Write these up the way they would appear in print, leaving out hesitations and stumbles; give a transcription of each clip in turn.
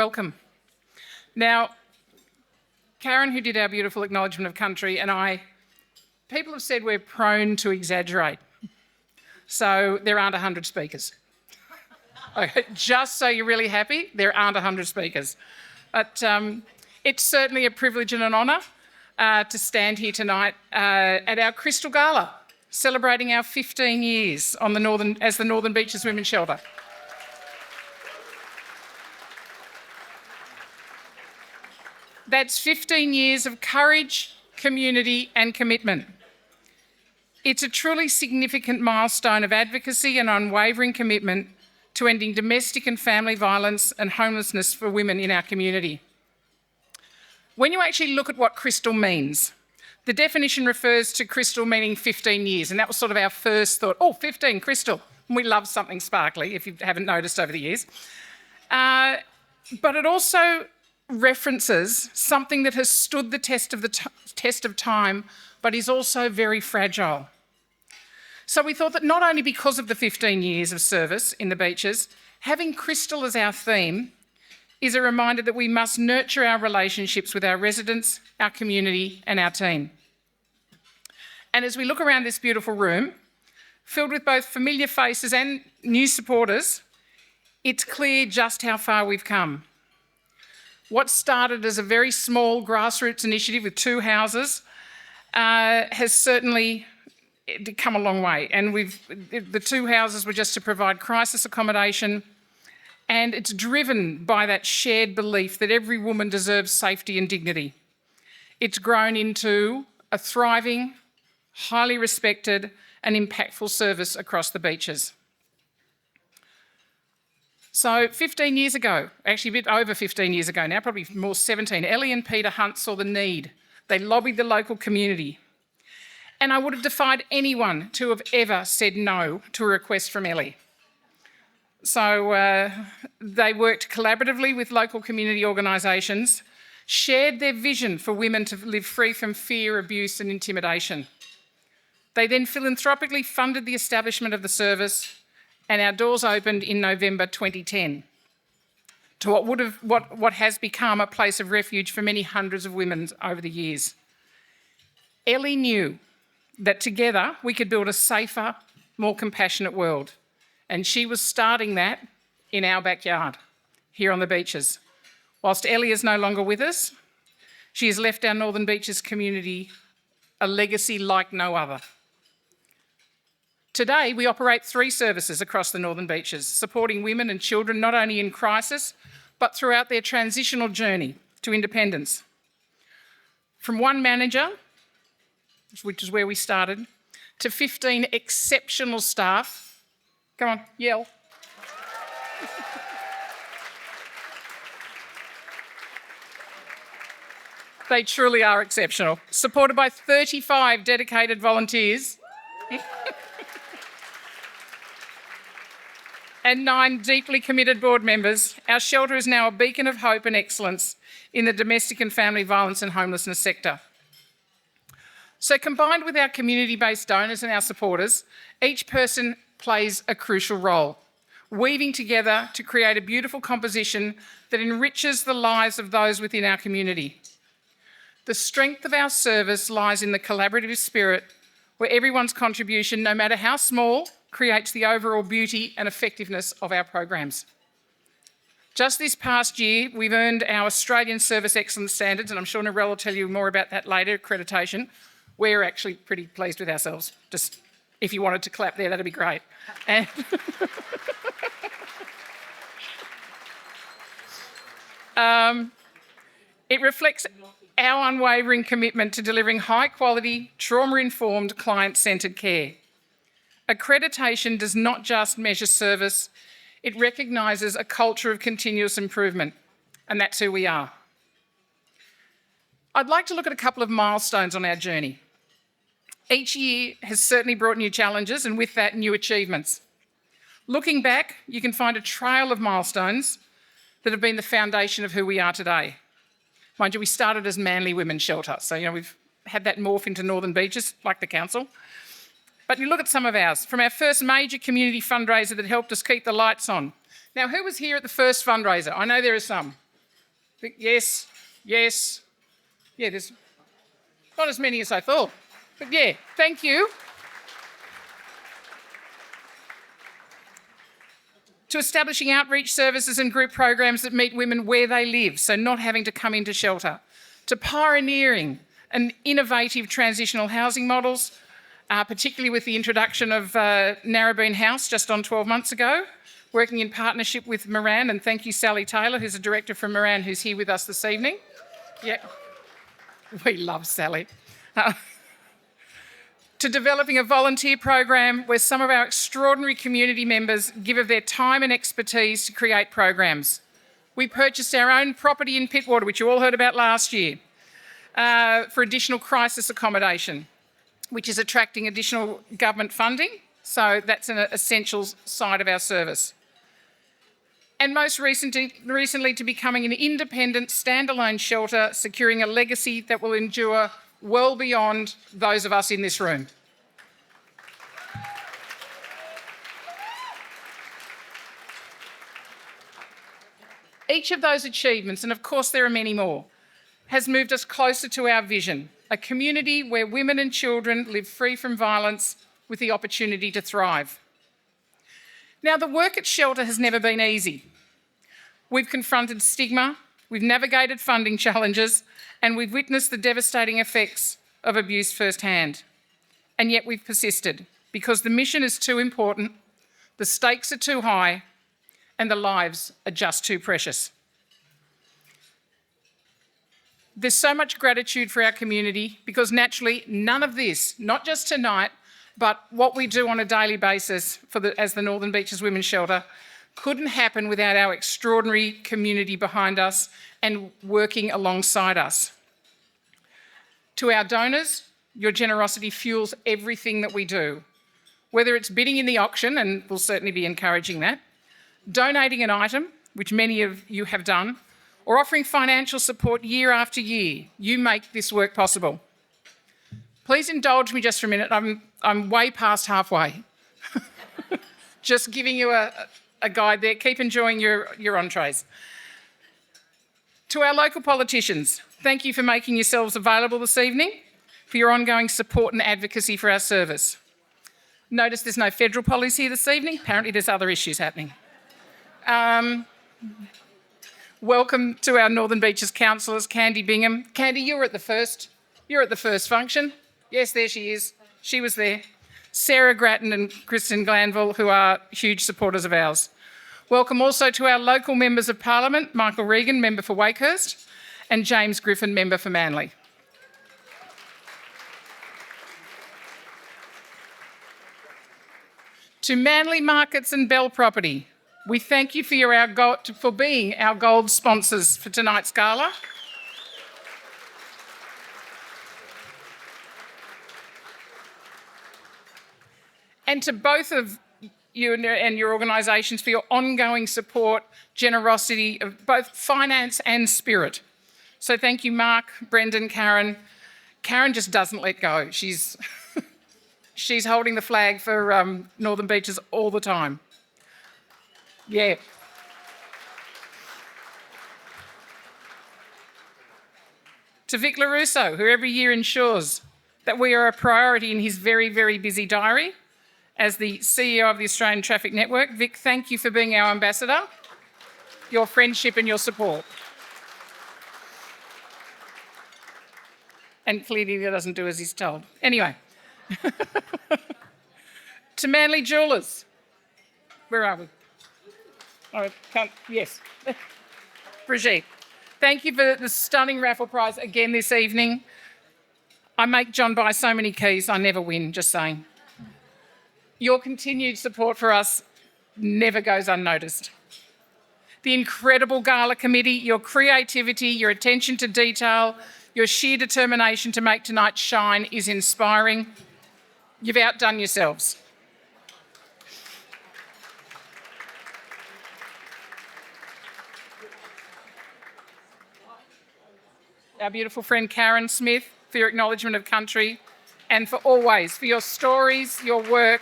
Welcome. Now, Karen, who did our beautiful acknowledgement of country, and I, people have said we're prone to exaggerate. So there aren't 100 speakers. Okay, just so you're really happy, there aren't 100 speakers. But it's certainly a privilege and an honour to stand here tonight at our Crystal Gala, celebrating our 15 years as the Northern Beaches Women's Shelter. That's 15 years of courage, community and commitment. It's a truly significant milestone of advocacy and unwavering commitment to ending domestic and family violence and homelessness for women in our community. When you actually look at what Crystal means, the definition refers to Crystal meaning 15 years, and that was sort of our first thought, 15, Crystal. We love something sparkly, if you haven't noticed over the years. But it also references something that has stood the test of time, but is also very fragile. So we thought that not only because of the 15 years of service in the beaches, having Crystal as our theme is a reminder that we must nurture our relationships with our residents, our community and our team. And as we look around this beautiful room, filled with both familiar faces and new supporters, it's clear just how far we've come. What started as a very small grassroots initiative with 2 houses has certainly come a long way. And the 2 houses were just to provide crisis accommodation, and it's driven by that shared belief that every woman deserves safety and dignity. It's grown into a thriving, highly respected and impactful service across the beaches. So 15 years ago, actually a bit over 15 years ago now, probably more 17, Ellie and Peter Hunt saw the need. They lobbied the local community. And I would have defied anyone to have ever said no to a request from Ellie. So they worked collaboratively with local community organisations, shared their vision for women to live free from fear, abuse and intimidation. They then philanthropically funded the establishment of the service, and our doors opened in November 2010 to what has become a place of refuge for many hundreds of women over the years. Ellie knew that together we could build a safer, more compassionate world, and she was starting that in our backyard, here on the beaches. Whilst Ellie is no longer with us, she has left our Northern Beaches community a legacy like no other. Today, we operate 3 services across the Northern Beaches, supporting women and children not only in crisis, but throughout their transitional journey to independence. From 1 manager, which is where we started, to 15 exceptional staff. Come on, yell. They truly are exceptional. Supported by 35 dedicated volunteers. And 9 deeply committed board members, our shelter is now a beacon of hope and excellence in the domestic and family violence and homelessness sector. So combined with our community-based donors and our supporters, each person plays a crucial role, weaving together to create a beautiful composition that enriches the lives of those within our community. The strength of our service lies in the collaborative spirit where everyone's contribution, no matter how small, creates the overall beauty and effectiveness of our programs. Just this past year, we've earned our Australian Service Excellence Standards, and I'm sure Narelle will tell you more about that later, accreditation. We're actually pretty pleased with ourselves. Just if you wanted to clap there, that'd be great. And it reflects our unwavering commitment to delivering high-quality, trauma-informed, client-centred care. Accreditation does not just measure service, it recognises a culture of continuous improvement, and that's who we are. I'd like to look at a couple of milestones on our journey. Each year has certainly brought new challenges and with that new achievements. Looking back, you can find a trail of milestones that have been the foundation of who we are today. Mind you, we started as Manly Women's Shelter, so we've had that morph into Northern Beaches, like the council. But you look at some of ours, from our first major community fundraiser that helped us keep the lights on. Now, who was here at the first fundraiser? I know there are some. Yes, yes. Yeah, there's not as many as I thought. But yeah, thank you. To establishing outreach services and group programs that meet women where they live, so not having to come into shelter. To pioneering and innovative transitional housing models, particularly with the introduction of Narrabeen House just on 12 months ago, working in partnership with Moran, and thank you Sally Taylor, who's a director from Moran, who's here with us this evening. Yeah, we love Sally. To developing a volunteer program where some of our extraordinary community members give of their time and expertise to create programs. We purchased our own property in Pittwater, which you all heard about last year, for additional crisis accommodation, which is attracting additional government funding. So that's an essential side of our service. And most recently to becoming an independent, standalone shelter, securing a legacy that will endure well beyond those of us in this room. Each of those achievements, and of course there are many more, has moved us closer to our vision, a community where women and children live free from violence with the opportunity to thrive. Now, the work at Shelter has never been easy. We've confronted stigma, we've navigated funding challenges, and we've witnessed the devastating effects of abuse firsthand. And yet we've persisted because the mission is too important, the stakes are too high, and the lives are just too precious. There's so much gratitude for our community because naturally none of this, not just tonight, but what we do on a daily basis as the Northern Beaches Women's Shelter, couldn't happen without our extraordinary community behind us and working alongside us. To our donors, your generosity fuels everything that we do, whether it's bidding in the auction, and we'll certainly be encouraging that, donating an item, which many of you have done, or offering financial support year after year. You make this work possible. Please indulge me just for a minute. I'm way past halfway. Just giving you a guide there. Keep enjoying your entrees. To our local politicians, thank you for making yourselves available this evening, for your ongoing support and advocacy for our service. Notice there's no federal policy this evening. Apparently there's other issues happening. Welcome to our Northern Beaches councillors, Candy Bingham. Candy, you're at the first function. Yes, there she is. She was there. Sarah Grattan and Kristen Glanville, who are huge supporters of ours. Welcome also to our local members of Parliament, Michael Regan, member for Wakehurst, and James Griffin, member for Manly. To Manly Markets and Bell Property, we thank you for being our gold sponsors for tonight's gala. And to both of you and your organisations for your ongoing support, generosity of both finance and spirit. So thank you, Mark, Brendan, Karen. Karen just doesn't let go. She's holding the flag for Northern Beaches all the time. Yeah. To Vic LaRusso, who every year ensures that we are a priority in his very, very busy diary. As the CEO of the Australian Traffic Network, Vic, thank you for being our ambassador, your friendship and your support. And clearly he doesn't do as he's told. Anyway. To Manly Jewellers. Where are we? Oh, yes. Brigitte. Thank you for the stunning raffle prize again this evening. I make John buy so many keys, I never win, just saying. Your continued support for us never goes unnoticed. The incredible gala committee, your creativity, your attention to detail, your sheer determination to make tonight shine is inspiring. You've outdone yourselves. Our beautiful friend Karen Smith, for your acknowledgement of country, and for your stories, your work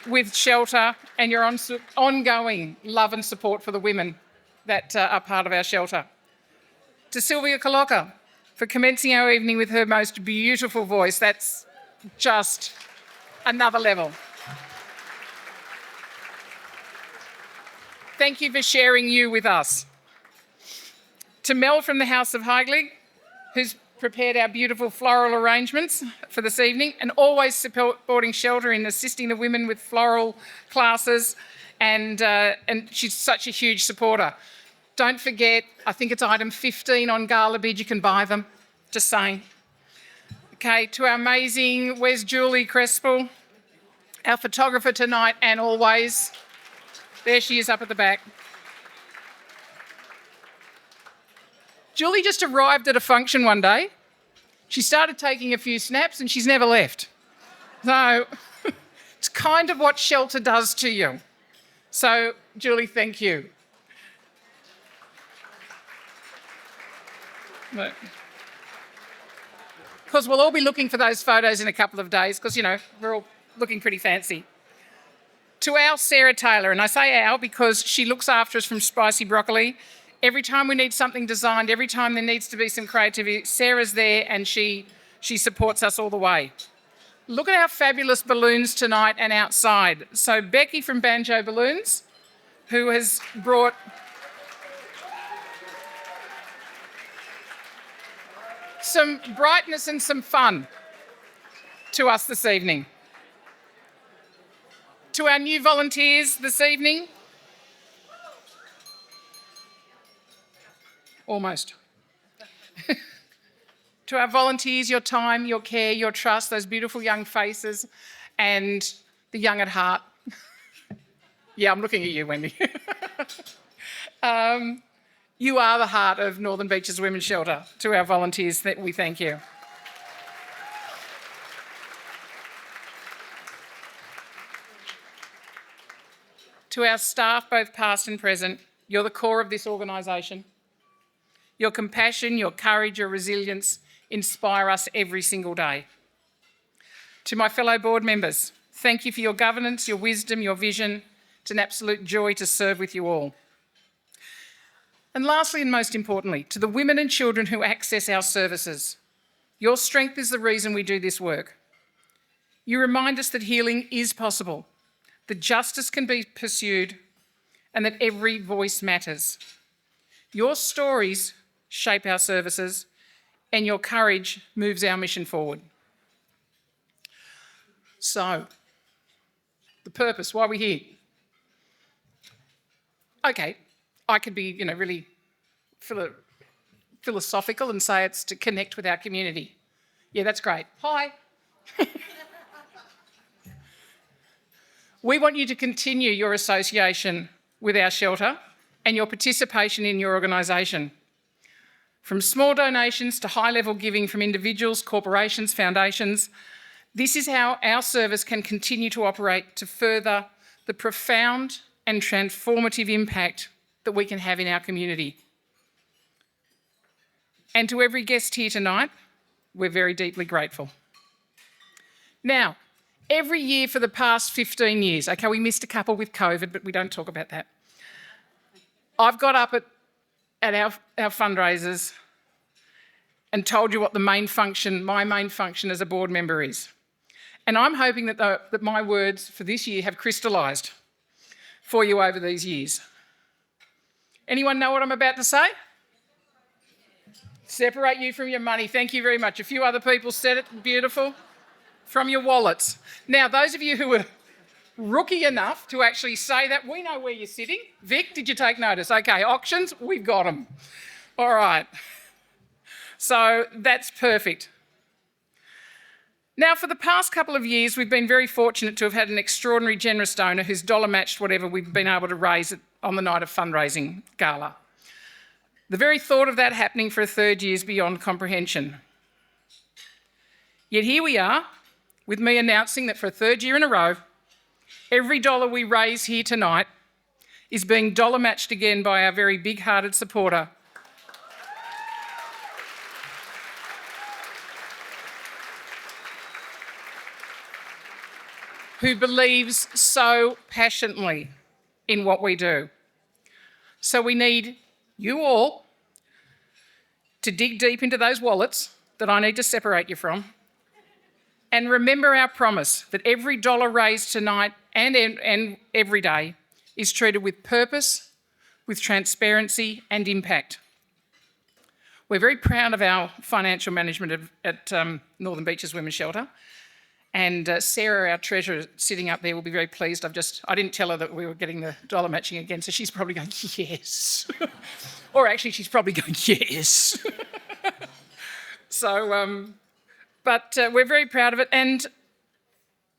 with Shelter, and your ongoing love and support for the women that are part of our shelter. To Sylvia Coloca for commencing our evening with her most beautiful voice. That's just another level. Thank you for sharing you with us. To Mel from the House of Heiglig, who's prepared our beautiful floral arrangements for this evening and always supporting Shelter in assisting the women with floral classes, and she's such a huge supporter. Don't forget, I think it's item 15 on Gala Bid, you can buy them, just saying. Okay, to our amazing, where's Julie Crespel, our photographer tonight and always. There she is up at the back. Julie just arrived at a function one day. She started taking a few snaps and she's never left. So it's kind of what Shelter does to you. So, Julie, thank you. Because we'll all be looking for those photos in a couple of days because, you know, we're all looking pretty fancy. To our Sarah Taylor, and I say our because she looks after us from Spicy Broccoli. Every time we need something designed, every time there needs to be some creativity, Sarah's there and she supports us all the way. Look at our fabulous balloons tonight and outside. So Becky from Banjo Balloons, who has brought some brightness and some fun to us this evening. To our new volunteers this evening, almost. To our volunteers, your time, your care, your trust, those beautiful young faces and the young at heart. Yeah, I'm looking at you, Wendy. You are the heart of Northern Beaches Women's Shelter. To our volunteers, we thank you. To our staff, both past and present, you're the core of this organisation. Your compassion, your courage, your resilience inspire us every single day. To my fellow board members, thank you for your governance, your wisdom, your vision. It's an absolute joy to serve with you all. And lastly, and most importantly, to the women and children who access our services, your strength is the reason we do this work. You remind us that healing is possible, that justice can be pursued, and that every voice matters. Your stories shape our services, and your courage moves our mission forward. So, the purpose, why we're here. Okay, I could be, really philosophical and say it's to connect with our community. Yeah, that's great. Hi. We want you to continue your association with our shelter and your participation in your organisation. From small donations to high-level giving from individuals, corporations, foundations, this is how our service can continue to operate to further the profound and transformative impact that we can have in our community. And to every guest here tonight, we're very deeply grateful. Now, every year for the past 15 years, okay, we missed a couple with COVID, but we don't talk about that. I've got up at our fundraisers and told you what the main function, my main function as a board member is. And I'm hoping that my words for this year have crystallised for you over these years. Anyone know what I'm about to say? Separate you from your money. Thank you very much. A few other people said it. Beautiful. From your wallets. Now, those of you who are rookie enough to actually say that, we know where you're sitting. Vic, did you take notice? Okay, auctions, we've got them. All right. So that's perfect. Now, for the past couple of years, we've been very fortunate to have had an extraordinary generous donor who's dollar matched whatever we've been able to raise on the night of fundraising gala. The very thought of that happening for a third year is beyond comprehension. Yet here we are, with me announcing that for a third year in a row, every dollar we raise here tonight is being dollar matched again by our very big-hearted supporter, who believes so passionately in what we do. So we need you all to dig deep into those wallets that I need to separate you from, and remember our promise that every dollar raised tonight and every day is treated with purpose, with transparency and impact. We're very proud of our financial management at Northern Beaches Women's Shelter. And Sarah, our treasurer, sitting up there, will be very pleased. I didn't tell her that we were getting the dollar matching again, so she's probably going, yes. Or actually, she's probably going, yes. But we're very proud of it. And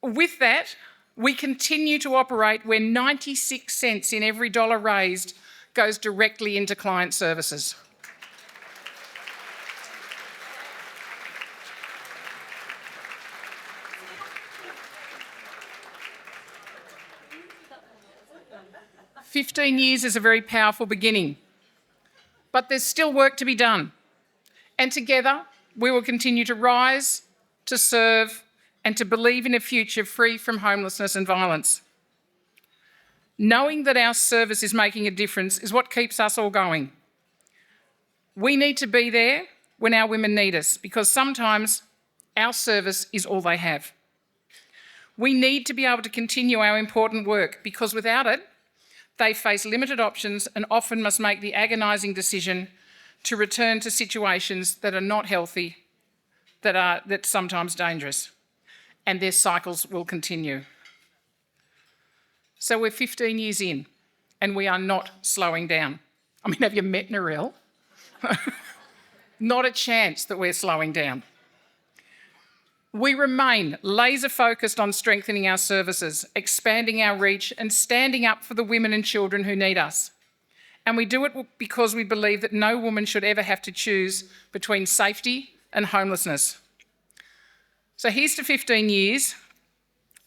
with that, we continue to operate where 96 cents in every dollar raised goes directly into client services. "15 years is a very powerful beginning, but there's still work to be done. And together, we will continue to rise, to serve, and to believe in a future free from homelessness and violence. Knowing that our service is making a difference is what keeps us all going. We need to be there when our women need us, because sometimes our service is all they have. We need to be able to continue our important work, because without it, they face limited options and often must make the agonising decision to return to situations that are not healthy, that's sometimes dangerous, and their cycles will continue. So we're 15 years in, and we are not slowing down. I mean, have you met Narelle? Not a chance that we're slowing down. We remain laser focused on strengthening our services, expanding our reach, and standing up for the women and children who need us. And we do it because we believe that no woman should ever have to choose between safety and homelessness. So here's to 15 years,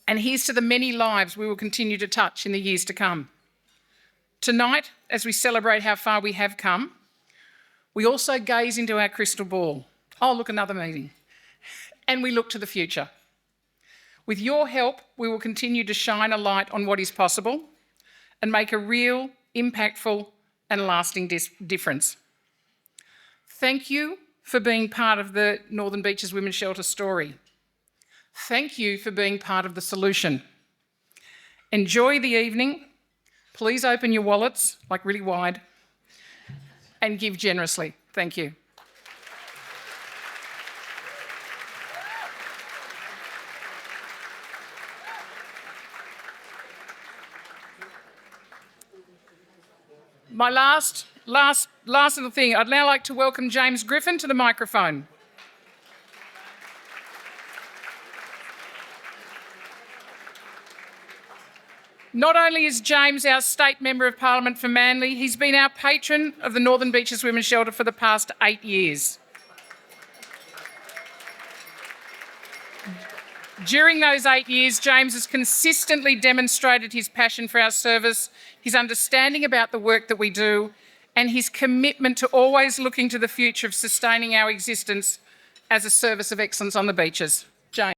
and here's to the many lives we will continue to touch in the years to come. Tonight, as we celebrate how far we have come, we also gaze into our crystal ball. Oh, look, another meeting. And we look to the future. With your help, we will continue to shine a light on what is possible and make a real, impactful and lasting difference. Thank you for being part of the Northern Beaches Women's Shelter story. Thank you for being part of the solution. Enjoy the evening. Please open your wallets, like really wide, and give generously. Thank you. My last little thing, I'd now like to welcome James Griffin to the microphone. Not only is James our State Member of Parliament for Manly, he's been our patron of the Northern Beaches Women's Shelter for the past 8 years. During those 8 years, James has consistently demonstrated his passion for our service, his understanding about the work that we do, and his commitment to always looking to the future of sustaining our existence as a service of excellence on the beaches. James.